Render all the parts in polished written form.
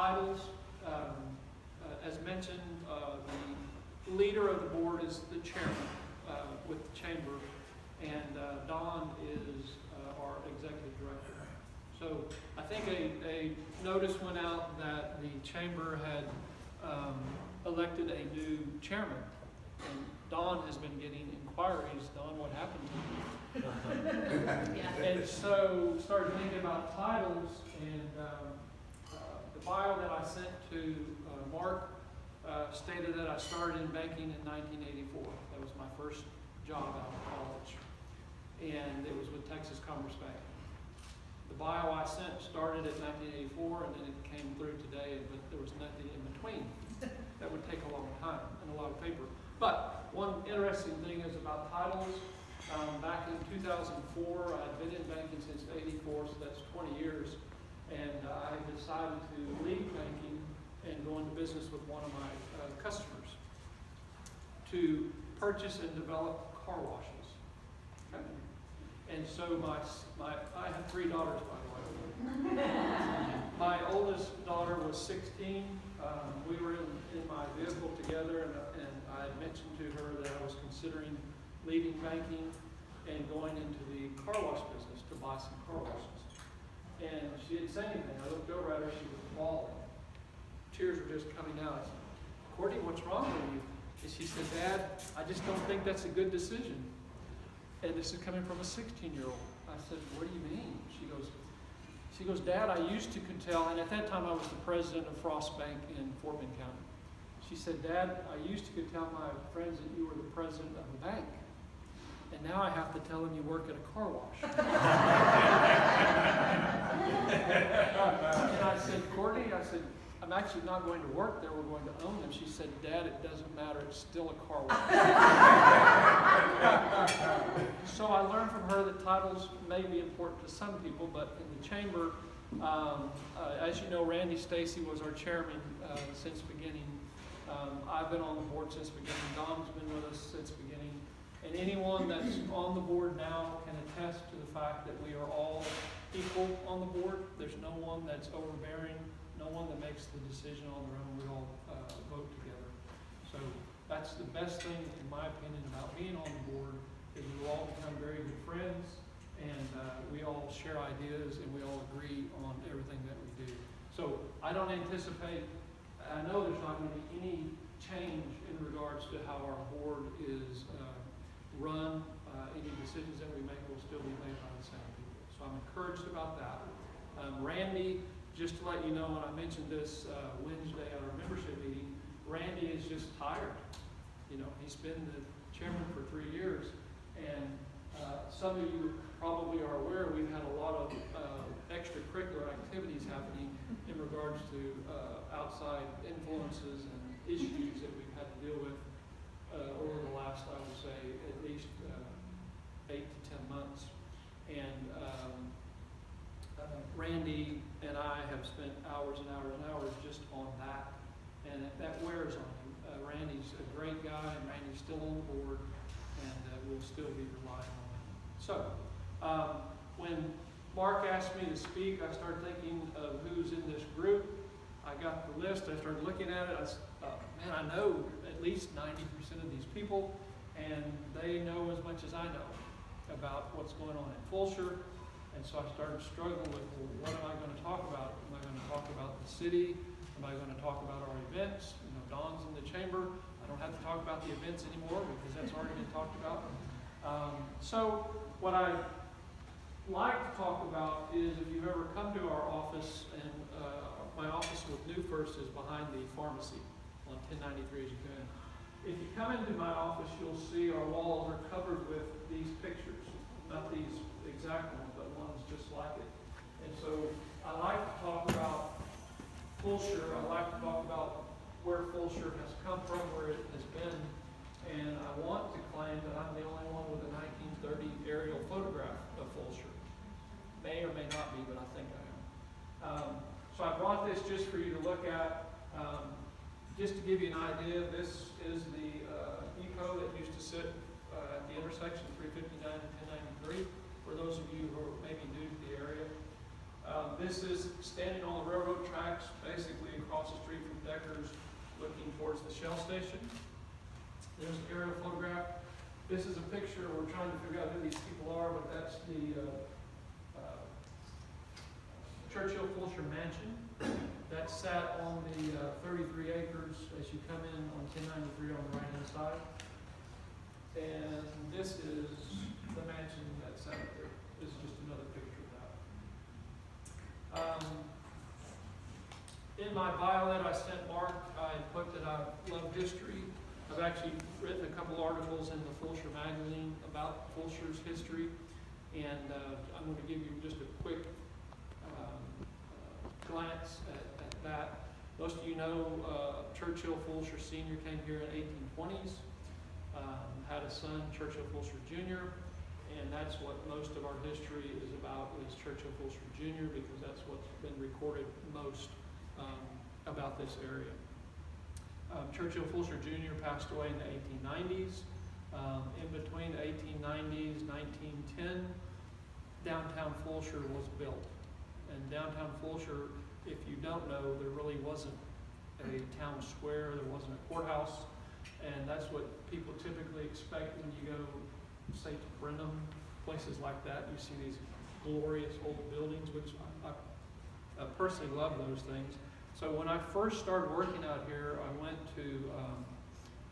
titles, as mentioned, the leader of the board is the chairman with the chamber, and Don is our executive director. So I think a notice went out that the chamber had elected a new chairman, and Don has been getting inquiries. Don, what happened to you? Yeah. And so started thinking about titles, and the bio that I sent to Mark stated that I started in banking in 1984. That was my first job out of college, and it was with Texas Commerce Bank. The bio I sent started at 1984, and then it came through today, but there was nothing in between. That would take a long time and a lot of paper. But one interesting thing is about titles. Back in 2004, I had been in banking since '84, so that's 20 years, and I decided to leave banking and go into business with one of my customers to purchase and develop car washes. Okay? And so I have 3 daughters, by the way. My oldest daughter was 16. We were in my vehicle together, and I had mentioned to her that I was considering leaving banking and going into the car wash business to buy some car washes. And she didn't say anything. I looked over at her, she was bawling. Tears were just coming out. I said, "Courtney, what's wrong with you?" And she said, "Dad, I just don't think that's a good decision." And this is coming from a 16-year-old. I said, "What do you mean?" She goes, "Dad, I used to tell," and at that time I was the president of Frost Bank in Fort Bend County. She said, "Dad, I used to tell my friends that you were the president of the bank. And now I have to tell them you work at a car wash." And I said, "Courtney," I said, "I'm actually not going to work there. We're going to own them." She said, "Dad, it doesn't matter. It's still a car wash." So I learned from her that titles may be important to some people, but in the chamber, as you know, Randy Stacy was our chairman since beginning. I've been on the board since beginning. Don's been with us since beginning. And anyone that's on the board now can attest to the fact that we are all equal on the board. There's no one that's overbearing, no one that makes the decision on their own. We all vote together. So that's the best thing, in my opinion, about being on the board, is we all become very good friends, and we all share ideas, and we all agree on everything that we do. So I don't anticipate, I know there's not going to be any change in regards to how our board is run. Any decisions that we make will still be made by the same people. So I'm encouraged about that. Randy, just to let you know, and I mentioned this Wednesday at our membership meeting, Randy is just tired. You know, he's been the chairman for 3 years, and some of you probably are aware we've had a lot of extracurricular activities happening in regards to outside influences and issues that we've had to deal with over the last, I would say, at least 8 to 10 months. And Randy and I have spent hours and hours and hours just on that, and that wears on him. Randy's a great guy, and Randy's still on the board, and we'll still be relying on him. So, when Mark asked me to speak, I started thinking of who's in this group. I got the list, I started looking at it, I said, man, I know at least 90% of these people, and they know as much as I know about what's going on in Fulshear. And so I started struggling with, well, what am I going to talk about? Am I going to talk about the city? Am I going to talk about our events? You know, Don's in the chamber. I don't have to talk about the events anymore because that's already been talked about. So what I like to talk about is, if you've ever come to our office, and my office with New First is behind the pharmacy on 1093 as you go in. If you come into my office, you'll see our walls are covered with these pictures. Not these exact ones, but ones just like it. And so I like to talk about Fulshear. I like to talk about where Fulshear has come from, where it has been. And I want to claim that I'm the only one with a 1930 aerial photograph of Fulshear. May or may not be, but I think I am. So I brought this just for you to look at. Just to give you an idea, this is the eco that used to sit at the intersection 359 and 1093, for those of you who are maybe new to the area. This is standing on the railroad tracks basically across the street from Decker's, looking towards the Shell station. There's an aerial photograph. This is a picture, we're trying to figure out who these people are, but that's the Churchill Fulshear Mansion. That sat on the 33 acres as you come in on 1093 on the right-hand side. And this is the mansion that sat up there. This is just another picture of that. In my bio that I sent Mark, I put that I love history. I've actually written a couple articles in the Fulshear magazine about Fulshear's history, and I'm going to give you just a quick glance at that. Most of you know Churchill Fulshear Sr. came here in the 1820s, had a son, Churchill Fulshear Jr., and that's what most of our history is about, is Churchill Fulshear Jr., because that's what's been recorded most about this area. Churchill Fulshear Jr. passed away in the 1890s. In between the 1890s, 1910, downtown Fulshear was built. And downtown Fulshear, if you don't know, there really wasn't a town square, there wasn't a courthouse, and that's what people typically expect when you go, say, to Brenham, places like that. You see these glorious old buildings, which I personally love those things. So when I first started working out here, I went to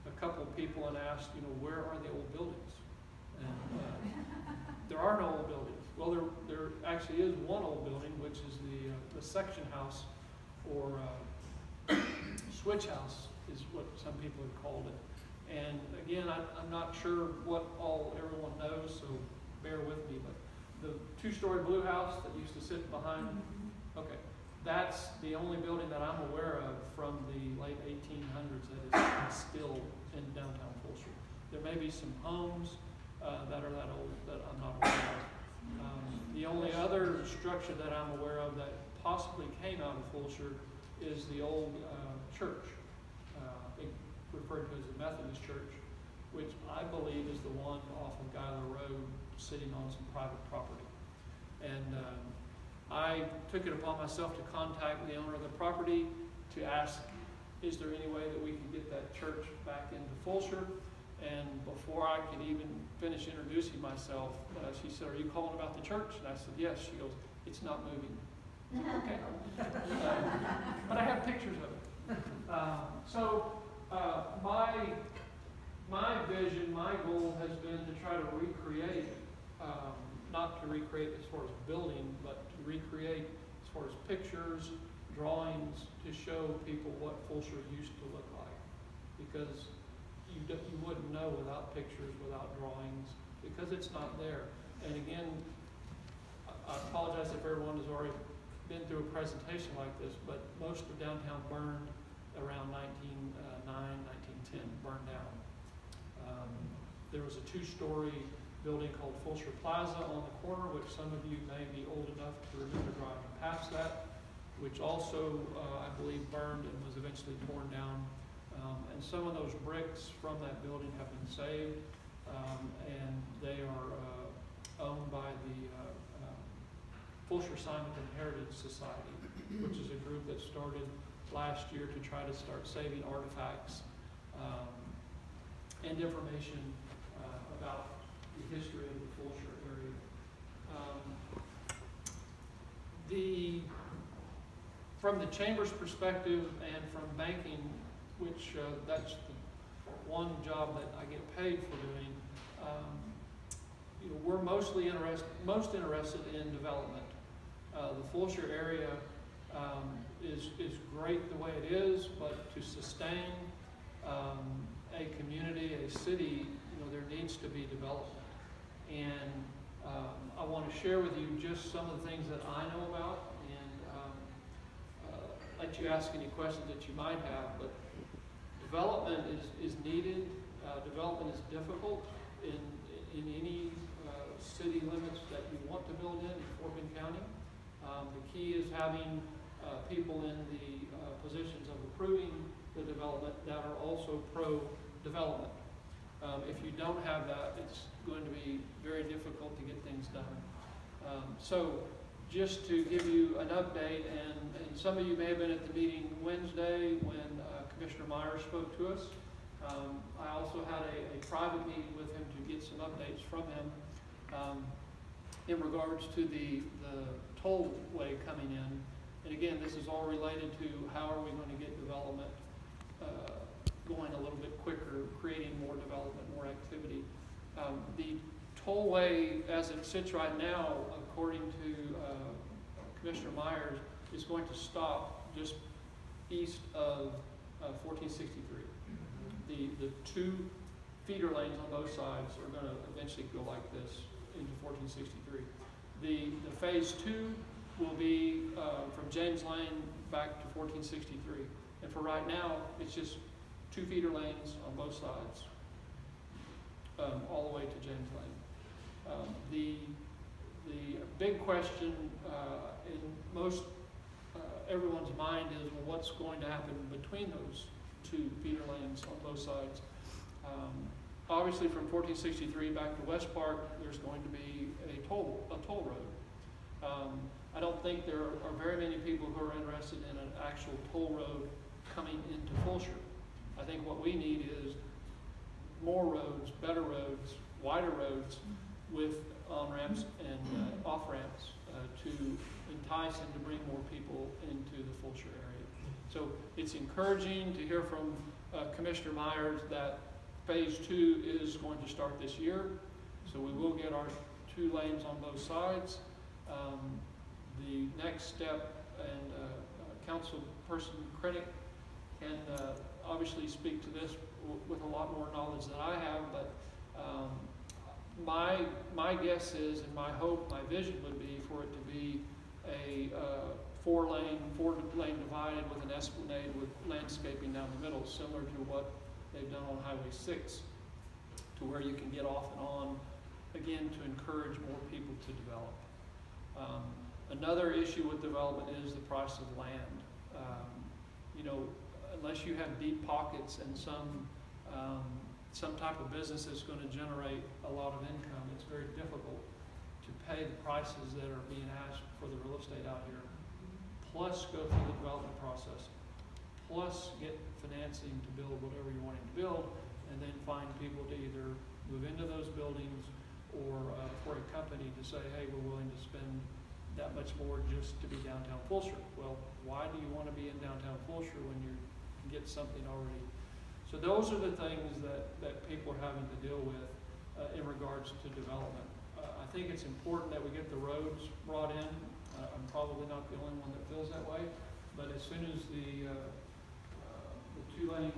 a couple of people and asked, where are the old buildings? And there are no old buildings. Well, there actually is one old building, which is the section house, or switch house is what some people have called it. And again, I'm not sure what everyone knows, so bear with me, but the two-story blue house that used to sit behind, okay, that's the only building that I'm aware of from the late 1800s that is still in downtown Fulshear. There may be some homes that are that old that I'm not aware of. The only other structure that I'm aware of that possibly came out of Fulshear is the old church, referred to as the Methodist Church, which I believe is the one off of Guyler Road, sitting on some private property. And I took it upon myself to contact the owner of the property to ask, is there any way that we can get that church back into Fulshear? And before I could even finish introducing myself, she said, are you calling about the church? And I said, yes. She goes, it's not moving. I said, okay. But I have pictures of it. My vision, my goal has been to try to recreate, not to recreate as far as building, but to recreate as far as pictures, drawings, to show people what Fulshear used to look like. Because you wouldn't know without pictures, without drawings, because it's not there. And again, I apologize if everyone has already been through a presentation like this, but most of downtown burned around 1909, 1910, burned down. There was a two-story building called Fulshear Plaza on the corner, which some of you may be old enough to remember driving past that, which also, I believe, burned and was eventually torn down. And some of those bricks from that building have been saved, and they are owned by the Fulshear Simonton Heritage Society, which is a group that started last year to try to start saving artifacts and information about the history of the Fulshear area. From the Chamber's perspective and from banking, which that's the one job that I get paid for doing, we're most interested in development. The Fulshear area is great the way it is, but to sustain a community, a city, there needs to be development. And I want to share with you just some of the things that I know about, and let you ask any questions that you might have. But development is needed. Development is difficult in any city limits that you want to build in Fort Bend County. The key is having people in the positions of approving the development that are also pro-development. If you don't have that, it's going to be very difficult to get things done. So just to give you an update, and some of you may have been at the meeting Wednesday when Commissioner Myers spoke to us. I also had a private meeting with him to get some updates from him in regards to the tollway coming in. And again, this is all related to how are we going to get development going a little bit quicker, creating more development, more activity. The tollway, as it sits right now, according to Commissioner Myers, is going to stop just east of 1463. The two feeder lanes on both sides are going to eventually go like this into 1463. The phase 2 will be from James Lane back to 1463. And for right now, it's just 2 feeder lanes on both sides, all the way to James Lane. The big question in most everyone's mind is, well, what's going to happen between those 2 feeder lanes on both sides? Obviously, from 1463 back to West Park, there's going to be a toll road. I don't think there are very many people who are interested in an actual toll road coming into Fulshear. I think what we need is more roads, better roads, wider roads with on-ramps and off-ramps to entice and to bring more people into the Fulshear area. So it's encouraging to hear from Commissioner Myers that phase 2 is going to start this year. So we will get our 2 lanes on both sides. The next step, and Councilperson Krennic can obviously speak to this with a lot more knowledge than I have, but my guess is, and my hope, my vision would be for it to be a 4-lane divided with an esplanade with landscaping down the middle, similar to what they've done on Highway 6, to where you can get off and on, again, to encourage more people to develop. Another issue with development is the price of land. Unless you have deep pockets and some type of business that's going to generate a lot of income, it's very difficult to pay the prices that are being asked for the real estate out here, plus go through the development process, plus get financing to build whatever you're wanting to build, and then find people to either move into those buildings or for a company to say, hey, we're willing to spend that much more just to be downtown Fulshear. Well, why do you want to be in downtown Fulshear when you can get something already? So those are the things that people are having to deal with in regards to development. I think it's important that we get the roads brought in. I'm probably not the only one that feels that way, but as soon as the 2-lane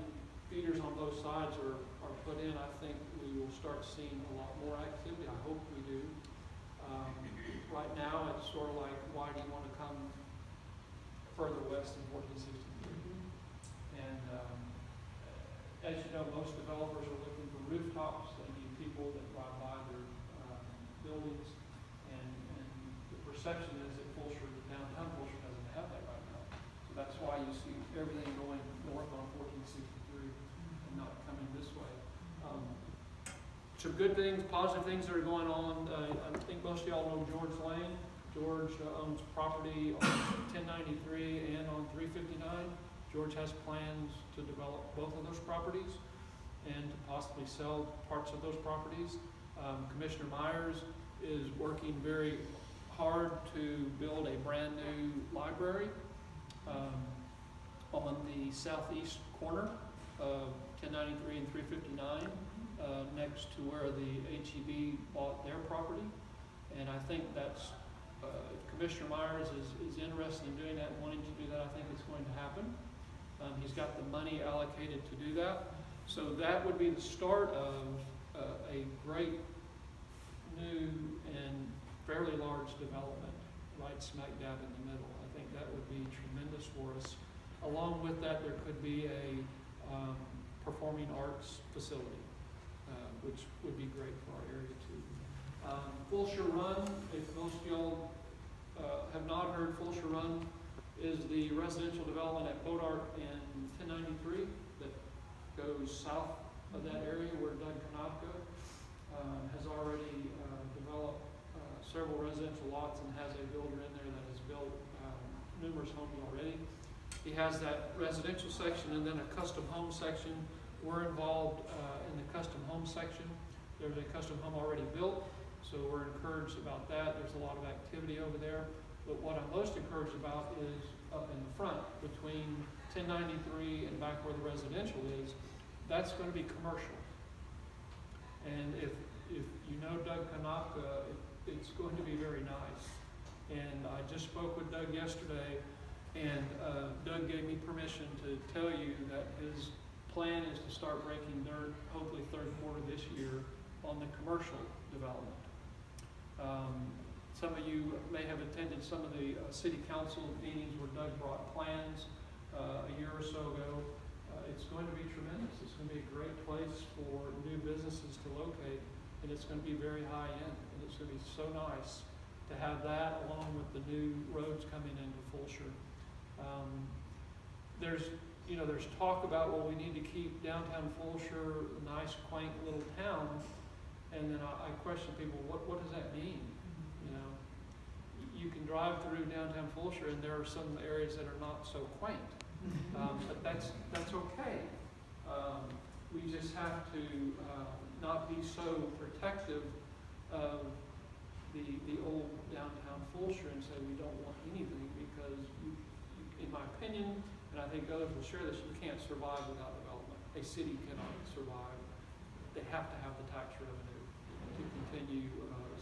feeders on both sides are put in, I think we will start seeing a lot more activity. I hope we do. Right now, it's sort of like, why do you want to come further west than 1463? And as you know, most developers are looking for rooftops. They need people that drive by their buildings, and the perception is that downtown Fulshear doesn't have that right now. So that's why you see everything going north on 1463 and not coming this way. Some good things, positive things that are going on. I think most of y'all know George Lane. George owns property on 1093 and on 359. George has plans to develop both of those properties and to possibly sell parts of those properties. Commissioner Myers is working very hard to build a brand new library on the southeast corner of 1093 and 359, next to where the HEB bought their property. And I think that's, if Commissioner Myers is interested in doing that and wanting to do that, I think it's going to happen. He's got the money allocated to do that. So that would be the start of a great new and fairly large development right smack dab in the middle. I think that would be tremendous for us. Along with that, there could be a performing arts facility, which would be great for our area too. Fulshear Run, if most of y'all have not heard, Fulshear Run is the residential development at Bodart in 1093 that goes south of that area where Doug Konopka has already developed several residential lots and has a builder in there that has built numerous homes already. He has that residential section and then a custom home section. We're involved in the custom home section. There's a custom home already built, so we're encouraged about that. There's a lot of activity over there. But what I'm most encouraged about is up in the front between 1093 and back where the residential is. That's going to be commercial. And if you know Doug Kanopka, it's going to be very nice. And I just spoke with Doug yesterday, and Doug gave me permission to tell you that his plan is to start breaking dirt, hopefully third quarter this year, on the commercial development. Some of you may have attended some of the city council meetings where Doug brought plans a year or so ago. It's going to be tremendous. It's going to be a great place for new businesses to locate, and it's going to be very high end, and it's going to be so nice to have that along with the new roads coming into Fulshear. There's talk about, well, we need to keep downtown Fulshear a nice, quaint little town, and then I question people, what does that mean? You know, you can drive through downtown Fulshear and there are some areas that are not so quaint, but that's okay. We just have to not be so protective of the old downtown Fulshear and say we don't want anything, because in my opinion, and I think others will share this, you can't survive without development. A city cannot survive. They have to have the tax revenue to continue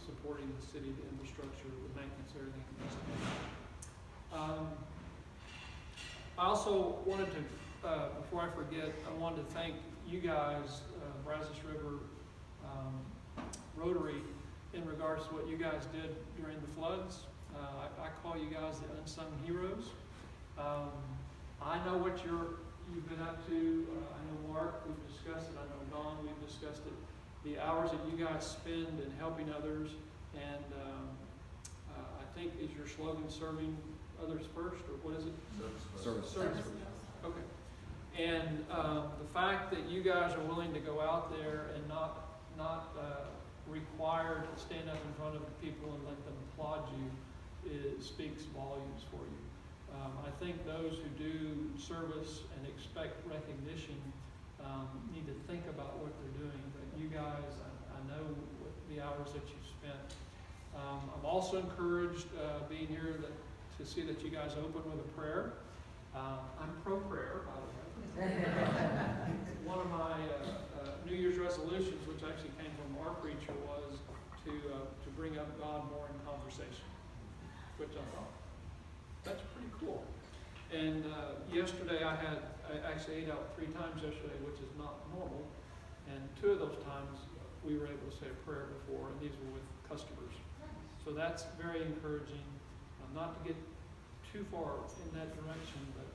supporting the city, the infrastructure, the maintenance, everything. I also wanted to, before I forget, I wanted to thank you guys, Brazos River Rotary, in regards to what you guys did during the floods. I call you guys the unsung heroes. I know what you've been up to. I know Mark, we've discussed it. I know Don, we've discussed it. The hours that you guys spend in helping others, and I think, is your slogan serving others first, or what is it? Service first. Okay. And the fact that you guys are willing to go out there and not required to stand up in front of people and let them applaud you, speaks volumes for you. I think those who do service and expect recognition need to think about what they're doing. But you guys, I know what the hours that you've spent. I'm also encouraged being here to see that you guys open with a prayer. I'm pro-prayer, by the way. One of my New Year's resolutions, which actually came from our preacher, was to bring up God more in conversation, which I thought, that's pretty cool. And yesterday I actually ate out 3 times yesterday, which is not normal. And 2 of those times we were able to say a prayer before, and these were with customers. So that's very encouraging. Not to get too far in that direction, but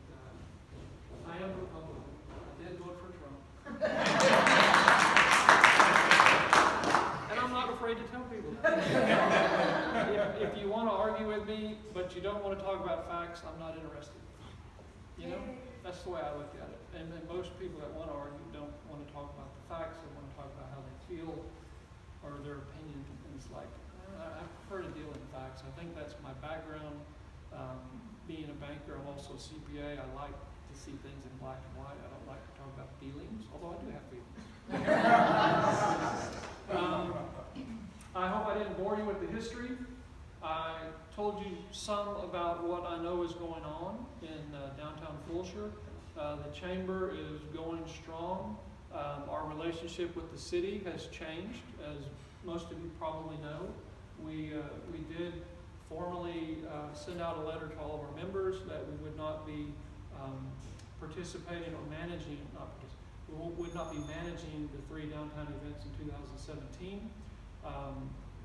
I am a Republican. I did vote for Trump. And I'm not afraid to tell people that. If you want to argue with me, but you don't want to talk about facts, I'm not interested. You know, that's the way I look at it. And most people that want to argue don't want to talk about the facts. They want to talk about how they feel or their opinion. And it's like, I prefer to deal in facts. I think that's my background. Being a banker, I'm also a CPA. I like to see things in black and white. I don't like to talk about feelings, although I do have feelings. I hope I didn't bore you with the history. I told you some about what I know is going on in downtown Fulshear. The chamber is going strong. Our relationship with the city has changed, as most of you probably know. We did formally send out a letter to all of our members that we would not be participating or managing, we would not be managing the 3 downtown events in 2017.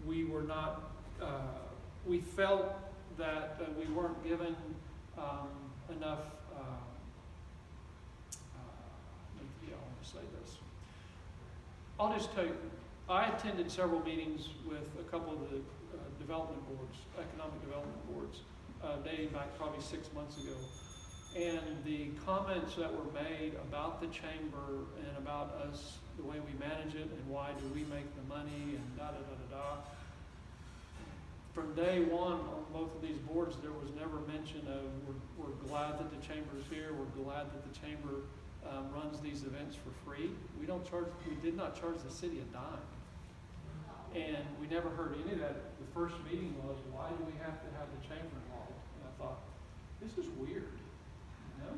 We were not, we felt that we weren't given enough, I want to say this. I'll just tell you, I attended several meetings with a couple of the development boards, economic development boards, dating back probably 6 months ago. And the comments that were made about the chamber and about us, the way we manage it and why do we make the money and da-da-da-da-da, from day one on both of these boards, there was never mention of, we're glad that the chamber is here, we're glad that the chamber runs these events for free. We did not charge the city a dime. And we never heard any of that. The first meeting was, why do we have to have the chamber involved? And I thought, this is weird, you know?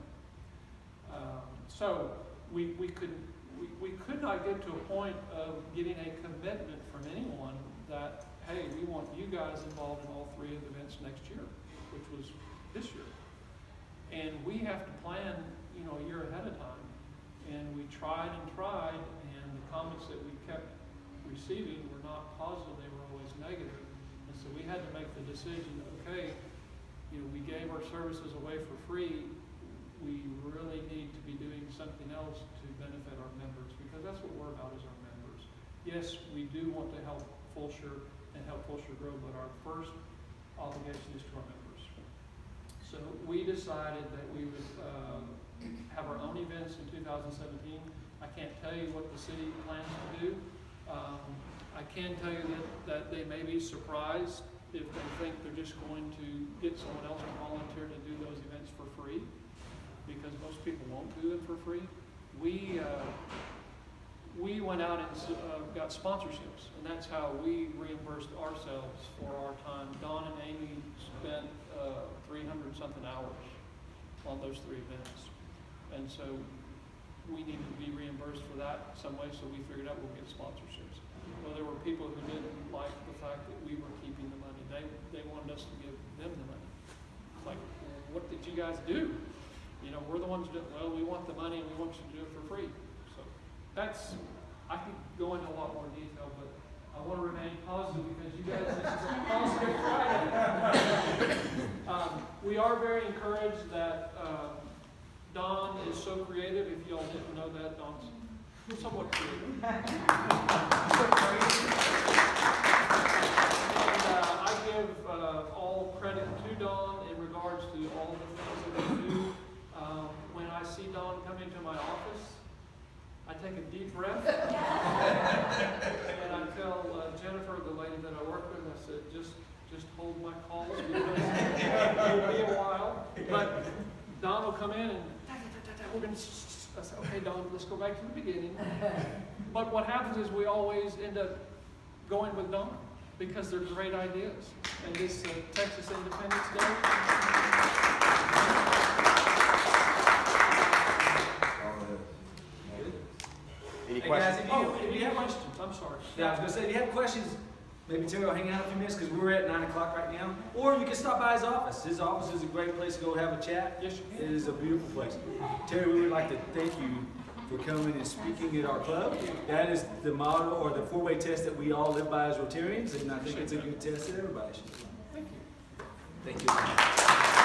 So we could not get to a point of getting a commitment from anyone that, hey, we want you guys involved in all three of the events next year, which was this year. And we have to plan, you know, a year ahead of time. And we tried, and the comments that we kept receiving were not positive, they were always negative. And so we had to make the decision, okay, you know, we gave our services away for free, we really need to be doing something else to benefit our members, because that's what we're about, is our members. Yes, we do want to help Fulshear and help Fulshear grow, but our first obligation is to our members. So we decided that we would have our own events in 2017. I can't tell you what the city plans to do. I can tell you that they may be surprised if they think they're just going to get someone else to volunteer to do those events for free, because most people won't do it for free. We went out and got sponsorships, and that's how we reimbursed ourselves for our time. Don and Amy spent 300-something hours on those three events, and so we needed to be reimbursed for that some way, so we figured out we'll get sponsorships. Well, there were people who didn't like the fact that we were keeping the money. They wanted us to give them the money. It's like, what did you guys do? You know, we're the ones that, well, we want the money and we want you to do it for free. So that's, I could go into a lot more detail, but I want to remain positive because you guys, this is a positive Friday. We are very encouraged that Don is so creative. If y'all didn't know that, Don's somewhat creative. And I give all credit to Don in regards to all the things that we do. When I see Don come into my office, I take a deep breath. And I tell Jennifer, the lady that I work with, I said, just hold my calls because it'll be a while. But Don will come in and we're going to, I said, okay, Don, let's go back to the beginning. But what happens is we always end up going with Don because they're great ideas. And this Texas Independence Day. Any Hey questions? guys, If you have questions, I'm sorry. Yeah, I was going to say, if you have questions, maybe Terry will hang out a few minutes because we're at 9 o'clock right now. Or you can stop by his office. His office is a great place to go have a chat. Yes, you It can. is a beautiful place. Terry, we would like to thank you for coming and speaking at our club. That is the model or the four-way test that we all live by as Rotarians, and I think it's a good test that everybody should do. Thank you. Thank you.